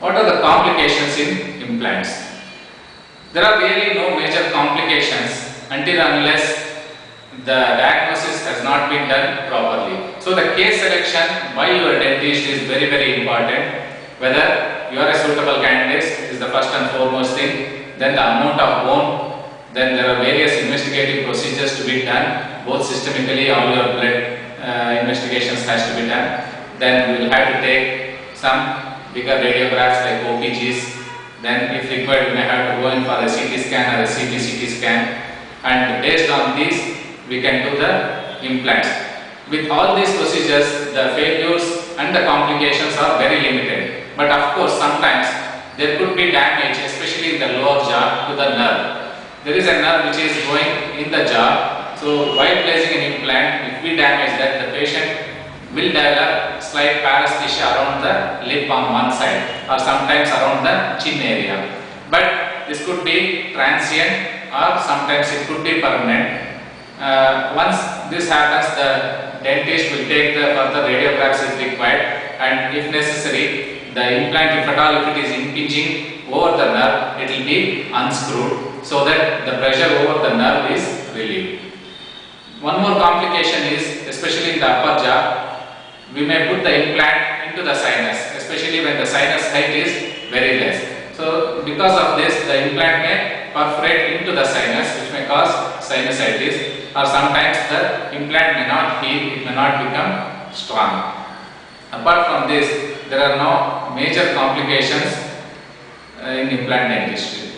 What are the complications in implants? There are really no major complications until unless the diagnosis has not been done properly. So the case selection by your dentist is very important. Whether you are a suitable candidate is the first and foremost thing. Then the amount of bone. Then there are various investigative procedures to be done. Both systemically, all your blood investigations has to be done. Then we will have to take some bigger radiographs like OPGs. Then if required, we may have to go in for a CT scan or a CT scan, and based on these we can do the implants. With all these procedures, the failures and the complications are very limited. But of course, sometimes there could be damage, especially in the lower jaw, to the nerve. There is a nerve which is going in the jaw. So while placing an implant, if we damage that, the patient will develop slight paresthesia around the lip on one side, or sometimes around the chin area. But this could be transient, or sometimes it could be permanent. Once this happens, the dentist will take the further radiographs if required, and if necessary, the implant, if at all if it is impinging over the nerve, it will be unscrewed so that the pressure over the nerve is relieved. One more complication is, especially in the upper jaw, we may put the implant into the sinus, especially when the sinus height is very less. So because of this, the implant may perforate into the sinus, which may cause sinusitis, or sometimes the implant may not heal, it may not become strong. Apart from this, there are no major complications in implant dentistry.